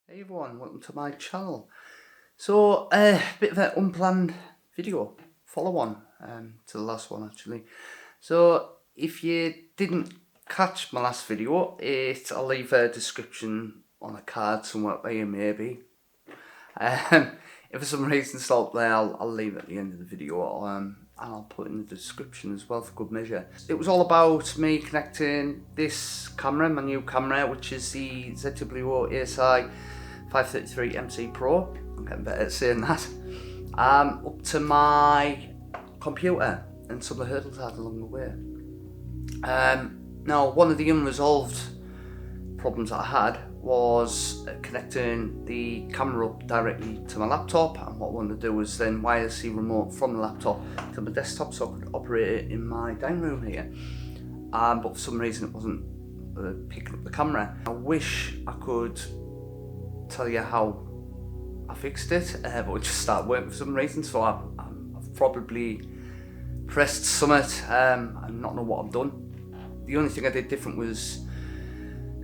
Hey everyone, welcome to my channel. So, a bit of an unplanned video, follow on to the last one actually. So, if you didn't catch my last video, I'll leave a description on a card somewhere up here maybe. If for some reason it's not there, I'll leave it at the end of the video, and I'll put it in the description as well for good measure. It was all about me connecting this camera, my new camera, which is the ZWO ASI 533 MC Pro, I'm getting better at saying that, up to my computer and some of the hurdles I had along the way. Now, one of the unresolved problems that I had was connecting the camera up directly to my laptop, and what I wanted to do was then wirelessly remote from the laptop to my desktop so I could operate it in my dining room here. But for some reason it wasn't picking up the camera. I wish I could tell you how I fixed it, but it just started working for some reason, so I've probably pressed summit and not know what I've done. The only thing I did different was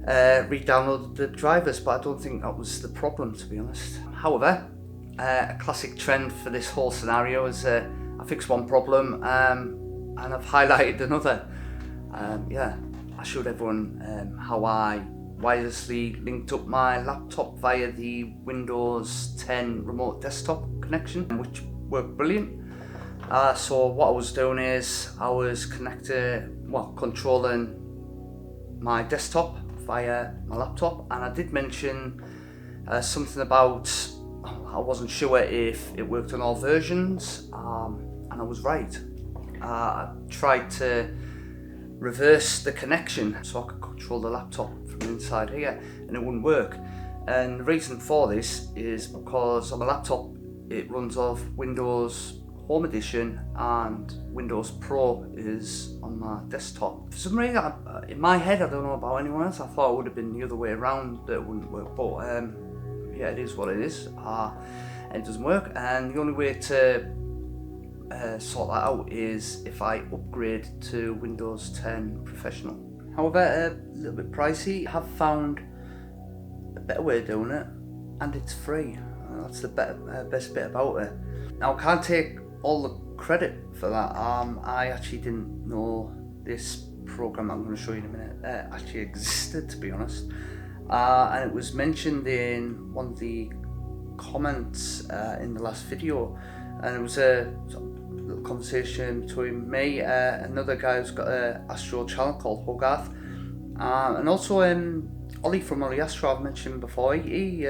re-downloaded the drivers, but I don't think that was the problem, to be honest. However, a classic trend for this whole scenario is I fixed one problem and I've highlighted another. Yeah, I showed everyone how I wirelessly linked up my laptop via the Windows 10 remote desktop connection, which worked brilliant. So what I was doing is I was controlling my desktop via my laptop, and I did mention something about I wasn't sure if it worked on all versions, and I was right. I tried to reverse the connection so I could control the laptop from inside here, and it wouldn't work. And the reason for this is because on my laptop it runs off Windows Home Edition and Windows Pro is on my desktop. For some reason, in my head, I don't know about anyone else, I thought it would have been the other way around that it wouldn't work, but yeah, it is what it is, and it doesn't work. And the only way to sort that out is if I upgrade to Windows 10 Professional. However, a little bit pricey. I have found a better way of doing it, and it's free. That's the best bit about it. Now, I can't take all the credit for that. I actually didn't know this program I'm going to show you in a minute actually existed, to be honest, and it was mentioned in one of the comments in the last video, and it was a little conversation between me and another guy who's got an Astro channel called Hogarth, and also Ollie from Ollie Astro I've mentioned before. He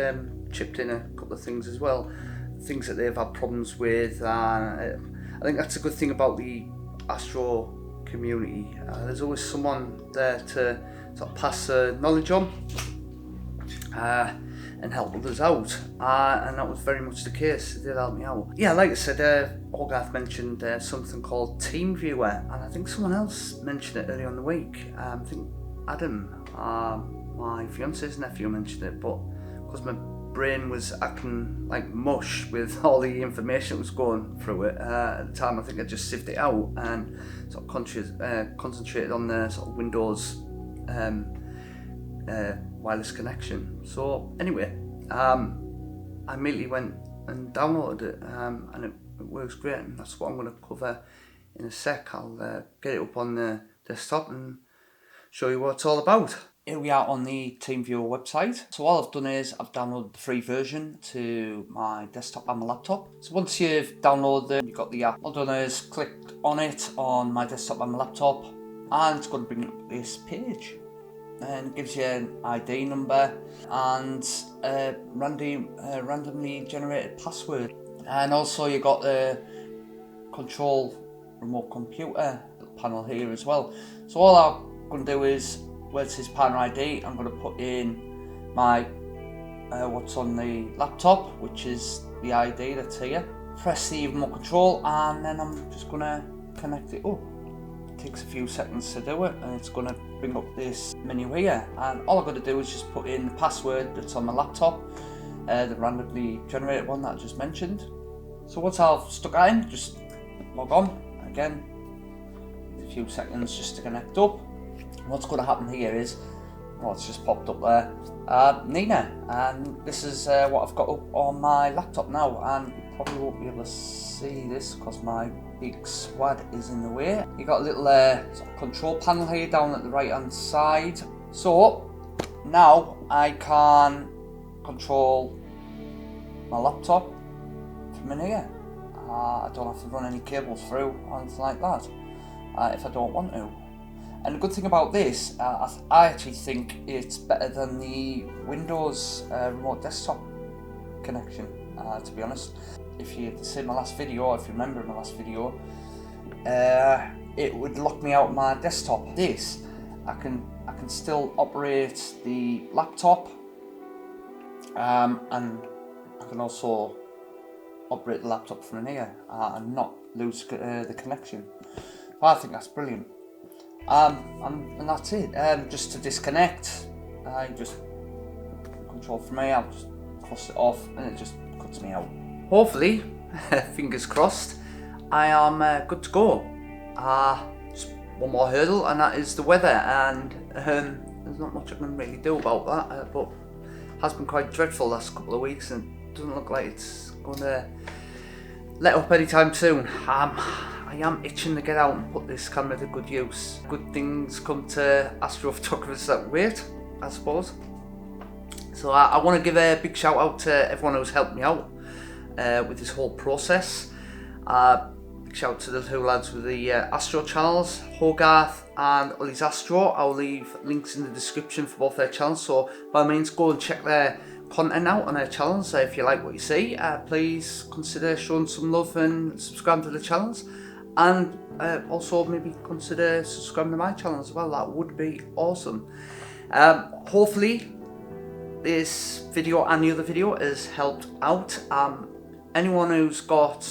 chipped in a couple of things as well, things that they've had problems with. I think that's a good thing about the Astro community. There's always someone there to sort of pass the knowledge on and help others out, and that was very much the case. It did help me out. Yeah, like I said, Hogarth mentioned something called TeamViewer, and I think someone else mentioned it earlier in the week. I think Adam, my fiance's nephew, mentioned it, but because my brain was acting like mush with all the information that was going through it at the time, I think I just sifted it out and sort of concentrated on the sort of Windows wireless connection. So anyway, I immediately went and downloaded it, and it works great, and that's what I'm going to cover in a sec. I'll get it up on the desktop and show you what it's all about. Here we are on the TeamViewer website. So all I've done is I've downloaded the free version to my desktop and my laptop. So once you've downloaded it, you've got the app. All I've done is clicked on it on my desktop and my laptop, and it's going to bring up this page. And it gives you an ID number and a randomly generated password. And also you got the control remote computer panel here as well. So all I'm going to do is, where it says panel ID, I'm going to put in my what's on the laptop, which is the ID that's here. Press the remote control, and then I'm just going to connect it up. It takes a few seconds to do it, and it's going to bring up this menu here. And all I've got to do is just put in the password that's on my laptop, the randomly generated one that I just mentioned. So once I've stuck that in, just log on again. A few seconds just to connect up. What's going to happen here is, well, it's just popped up there. Nina, and this is what I've got up on my laptop now, and you probably won't be able to see this because my big swad is in the way. You got a little sort of control panel here down at the right hand side. So now I can control my laptop from in here. I don't have to run any cables through or anything like that if I don't want to. And the good thing about this, I actually think it's better than the Windows remote desktop connection, to be honest. If you see my last video, or if you remember my last video, it would lock me out of my desktop. This, I can still operate the laptop, and I can also operate the laptop from in here and not lose the connection. I think that's brilliant. And that's it. Just to disconnect, I just control from here, I'll just cross it off and it just cuts me out. Hopefully, fingers crossed, I am good to go. Just one more hurdle, and that is the weather, and there's not much I can really do about that, but it has been quite dreadful the last couple of weeks and it doesn't look like it's going to let up anytime soon. I am itching to get out and put this camera to good use. Good things come to astrophotographers that wait, I suppose. So I want to give a big shout out to everyone who's helped me out with this whole process. Big shout out to the two lads with the Astro channels, Hogarth and Ollie's Astro. I'll leave links in the description for both their channels, so by all means go and check their content out on their channels. So if you like what you see, please consider showing some love and subscribe to the channels. And also maybe consider subscribing to my channel as well. That would be awesome. Hopefully this video and the other video has helped out. Anyone who's got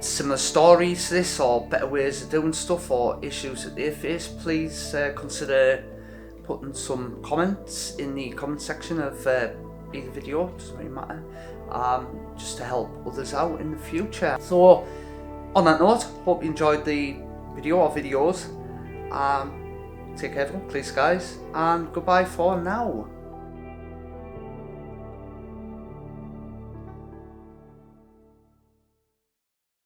similar stories to this, or better ways of doing stuff, or issues that they face, please consider putting some comments in the comment section of either video. Doesn't really matter, just to help others out in the future. So on that note, hope you enjoyed the video or videos. Take care everyone, please guys, and goodbye for now.